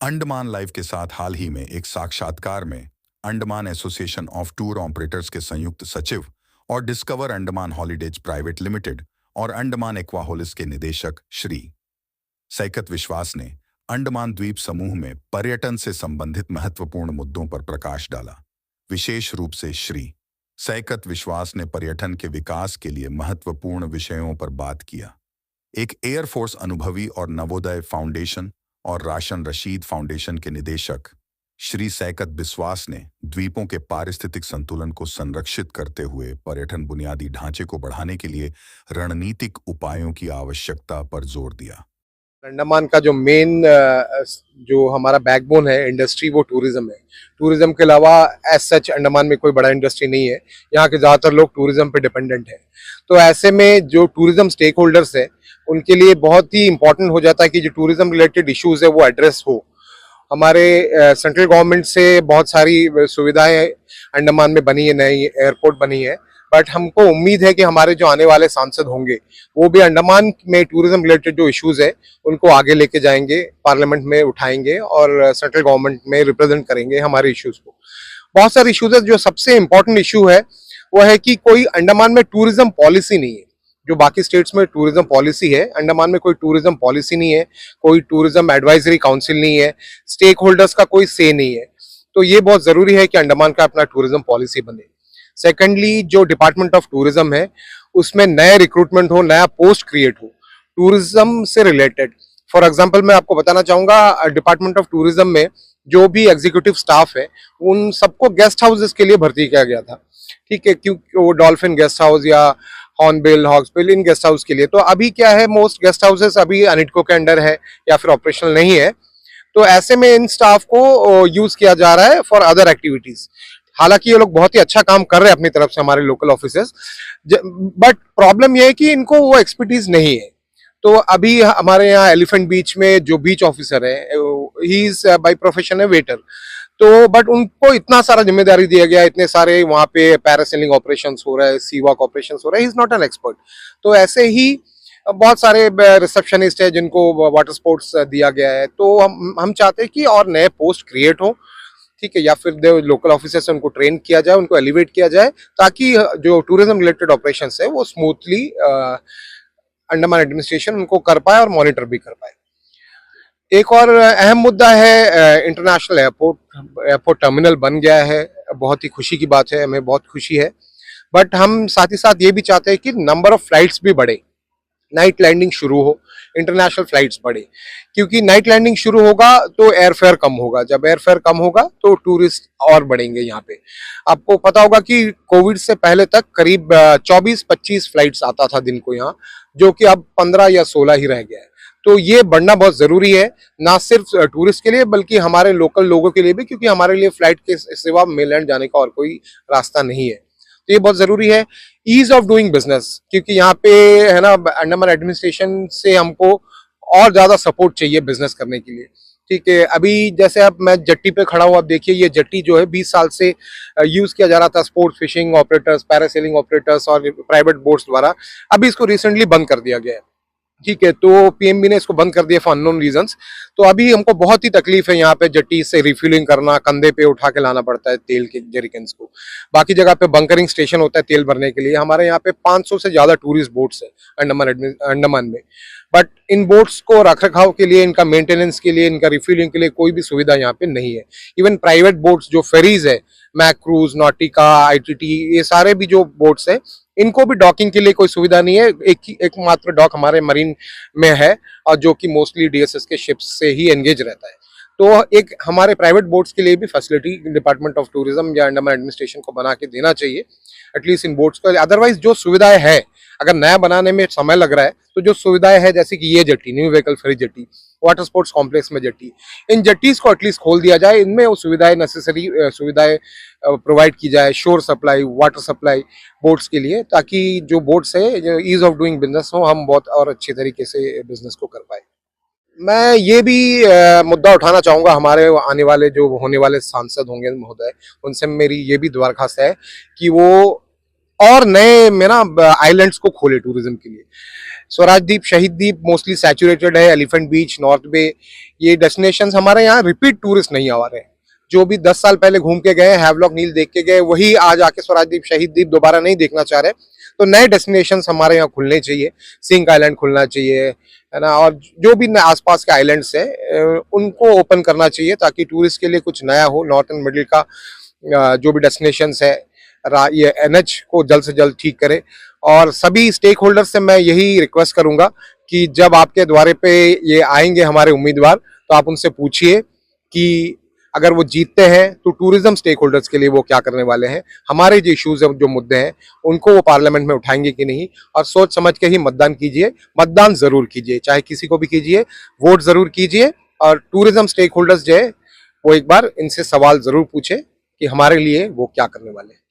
Andaman live के साथ हाल ही में एक साक्षात्कार में Andaman association of tour operators के संयुक्त सचिव और discover Andaman holidays private limited और अंडमान एक्वाहोलिस के निदेशक श्री सैकत विश्वास ने अंडमान द्वीप समूह में पर्यटन से संबंधित महत्वपूर्ण मुद्दों पर प्रकाश डाला। विशेष रूप से श्री सैकत विश्वास ने पर्यटन के विकास के लिए महत्वपूर्ण विषयों पर बात किया। एक एयरफोर्स अनुभवी और नवोदय फाउंडेशन और राशन रशीद फाउंडेशन के निदेशक श्री सैकत बिस्वास ने द्वीपों के पारिस्थितिक संतुलन को संरक्षित करते हुए पर्यटन बुनियादी ढांचे को बढ़ाने के लिए रणनीतिक उपायों की आवश्यकता पर जोर दिया। अंडमान का जो मेन जो हमारा बैकबोन है इंडस्ट्री वो टूरिज्म है। टूरिज्म के अलावा एज सच अंडमान में कोई बड़ा इंडस्ट्री नहीं है। यहाँ के ज़्यादातर लोग टूरिज्म पे डिपेंडेंट हैं। तो ऐसे में जो टूरिज्म स्टेक होल्डर्स है उनके लिए बहुत ही इंपॉर्टेंट हो जाता है कि जो टूरिज्म रिलेटेड इश्यूज है वो एड्रेस हो। हमारे सेंट्रल गवर्नमेंट से बहुत सारी सुविधाएं अंडमान में बनी है, नई एयरपोर्ट बनी है, बट हमको उम्मीद है कि हमारे जो आने वाले सांसद होंगे वो भी अंडमान में टूरिज्म रिलेटेड जो इश्यूज है उनको आगे लेके जाएंगे, पार्लियामेंट में उठाएंगे और सेंट्रल गवर्नमेंट में रिप्रेजेंट करेंगे हमारे इश्यूज को। बहुत सारे इश्यूज है। जो सबसे इम्पोर्टेंट इशू है वो है कि कोई अंडमान में टूरिज्म पॉलिसी नहीं है। जो बाकी स्टेट्स में टूरिज्म पॉलिसी है, अंडमान में कोई टूरिज्म पॉलिसी नहीं है, कोई टूरिज्म एडवाइजरी काउंसिल नहीं है, स्टेक होल्डर्स का कोई से नहीं है। तो ये बहुत जरूरी है कि अंडमान का अपना टूरिज्म पॉलिसी बने। सेकेंडली, जो डिपार्टमेंट ऑफ टूरिज्म है उसमें नए रिक्रूटमेंट हो, नया पोस्ट क्रिएट हो टूरिज्म से रिलेटेड। फॉर एग्जांपल मैं आपको बताना चाहूंगा, डिपार्टमेंट ऑफ टूरिज्म में जो भी एग्जीक्यूटिव स्टाफ है उन सबको गेस्ट हाउसेस के लिए भर्ती किया गया था। ठीक है, क्योंकि वो डॉल्फिन गेस्ट हाउस या हॉर्नबिल, हॉक्सबिल, इन गेस्ट हाउस के लिए। तो अभी क्या है, मोस्ट गेस्ट हाउसेस अभी अनिटको के अंडर है या फिर ऑपरेशनल नहीं है। तो ऐसे में इन स्टाफ को यूज किया जा रहा है फॉर अदर एक्टिविटीज। हालांकि ये लोग बहुत ही अच्छा काम कर रहे हैं अपनी तरफ से, हमारे लोकल ऑफिसर्स, बट प्रॉब्लम ये है कि इनको वो एक्सपर्टीज नहीं है। तो अभी हमारे यहाँ एलिफेंट बीच में जो बीच ऑफिसर है, ही इज बाय प्रोफेशन है वेटर। तो बट उनको इतना सारा जिम्मेदारी दिया गया, इतने सारे वहाँ पे पैरासेलिंग ऑपरेशंस हो रहा है, सी वॉक ऑपरेशंस हो रहा है, he is not an expert. तो ऐसे ही बहुत सारे रिसेप्शनिस्ट है जिनको वाटर स्पोर्ट्स दिया गया है। तो हम चाहते हैं कि और नए पोस्ट क्रिएट हो, ठीक है, या फिर लोकल ऑफिसर्स से उनको ट्रेन किया जाए, उनको एलिवेट किया जाए, ताकि जो टूरिज्म रिलेटेड ऑपरेशंस है वो स्मूथली अंडमान एडमिनिस्ट्रेशन उनको कर पाए और मॉनिटर भी कर पाए। एक और अहम मुद्दा है, इंटरनेशनल एयरपोर्ट टर्मिनल बन गया है। बहुत ही खुशी की बात है, हमें बहुत खुशी है। बट हम साथ ही साथ ये भी चाहते हैं कि नंबर ऑफ फ्लाइट्स भी बढ़े, नाइट लैंडिंग शुरू हो, इंटरनेशनल फ्लाइट्स बढ़े। क्योंकि नाइट लैंडिंग शुरू होगा तो एयरफेयर कम होगा, जब एयरफेयर कम होगा तो टूरिस्ट और बढ़ेंगे यहाँ पे। आपको पता होगा कि कोविड से पहले तक करीब 24-25 फ्लाइट्स आता था दिन को यहाँ, जो कि अब 15 या 16 ही रह गया है। तो ये बढ़ना बहुत जरूरी है, ना सिर्फ टूरिस्ट के लिए बल्कि हमारे लोकल लोगों के लिए भी, क्योंकि हमारे लिए फ्लाइट के सिवा मेनलैंड जाने का और कोई रास्ता नहीं है। तो ये बहुत जरूरी है। ईज ऑफ डूइंग बिजनेस, क्योंकि यहाँ पे है ना, अंडमान एडमिनिस्ट्रेशन से हमको और ज्यादा सपोर्ट चाहिए बिजनेस करने के लिए। ठीक है, अभी जैसे अब मैं जट्टी पे खड़ा हूँ, आप देखिए ये जट्टी जो है 20 साल से यूज किया जा रहा था sports fishing operators, parasailing operators और प्राइवेट बोट्स द्वारा। अभी इसको रिसेंटली बंद कर दिया गया है। ठीक है, तो पीएमबी ने इसको बंद कर दिया फॉर अननोन रीजंस। तो अभी हमको बहुत ही तकलीफ है यहाँ पे जट्टी से रिफिलिंग करना, कंधे पे उठा के लाना पड़ता है तेल के जेरिकन्स को। बाकी जगह पे बंकरिंग स्टेशन होता है तेल भरने के लिए। हमारे यहाँ पे 500 से ज्यादा टूरिस्ट बोट्स है अंडमान में, बट इन बोट्स को रखरखाव के लिए, इनका मेंटेनेंस के लिए, इनका रिफिलिंग के लिए कोई भी सुविधा यहाँ पे नहीं है। इवन प्राइवेट बोट्स जो फेरीज है, मैक क्रूज, नॉटिका, आईटीटी, ये सारे भी जो बोट्स है, इनको भी डॉकिंग के लिए कोई सुविधा नहीं है। एक मात्र डॉक हमारे मरीन में है, और जो कि मोस्टली डीएसएस के शिप्स से ही एंगेज रहता है। तो एक हमारे प्राइवेट बोट्स के लिए भी फैसिलिटी डिपार्टमेंट ऑफ टूरिज्म या अंडमान एडमिनिस्ट्रेशन को बना के देना चाहिए एटलीस्ट इन बोट्स को। अदरवाइज जो सुविधाएं है, अगर नया बनाने में समय लग रहा है तो जो सुविधाएं है, जैसे कि ये जट्टी, न्यू व्हीकल फेरी जट्टी, वाटर स्पोर्ट्स कॉम्प्लेक्स में जट्टी, इन जट्टीज को एटलीस्ट खोल दिया जाए, इनमें वो सुविधाएं, नेसेसरी सुविधाएं प्रोवाइड की जाए, शोर सप्लाई, वाटर सप्लाई बोट्स के लिए, ताकि जो बोट्स है ईज ऑफ डूइंग बिजनेस हो, हम बहुत और अच्छे तरीके से बिजनेस को कर पाए। मैं ये भी मुद्दा उठाना चाहूंगा, हमारे आने वाले जो होने वाले सांसद होंगे महोदय, उनसे मेरी ये भी दरख्वास्त है कि वो और नए में ना आइलैंड्स को खोले टूरिज्म के लिए। स्वराज द्वीप, शहीद द्वीप मोस्टली सैचुरेटेड है, एलिफेंट बीच, नॉर्थ बे, ये डेस्टिनेशंस हमारे यहाँ रिपीट टूरिस्ट नहीं आ रहे हैं। जो भी 10 साल पहले घूम के गए, हैवलॉक नील देख के गए, वही आज आके स्वराज द्वीप, शहीद द्वीप दोबारा नहीं देखना चाह रहे। तो नए डेस्टिनेशंस हमारे यहाँ खुलने चाहिए, सिंक आइलैंड खुलना चाहिए, है ना, और जो भी आसपास के आइलैंड्स है उनको ओपन करना चाहिए ताकि टूरिस्ट के लिए कुछ नया हो। नॉर्थ एंड मिडिल का जो भी डेस्टिनेशंस है, ये एनएच को जल्द से जल्द ठीक करे। और सभी स्टेक होल्डर से मैं यही रिक्वेस्ट करूंगा कि जब आपके द्वारे पे ये आएंगे हमारे उम्मीदवार, तो आप उनसे पूछिए कि अगर वो जीतते हैं तो टूरिज्म स्टेक होल्डर्स के लिए वो क्या करने वाले हैं, हमारे जो इश्यूज हैं, जो मुद्दे हैं, उनको वो पार्लियामेंट में उठाएंगे कि नहीं। और सोच समझ के ही मतदान कीजिए, मतदान जरूर कीजिए, चाहे किसी को भी कीजिए, वोट जरूर कीजिए। और टूरिज्म स्टेक होल्डर्स जो है वो एक बार इनसे सवाल जरूर पूछे कि हमारे लिए वो क्या करने वाले हैं।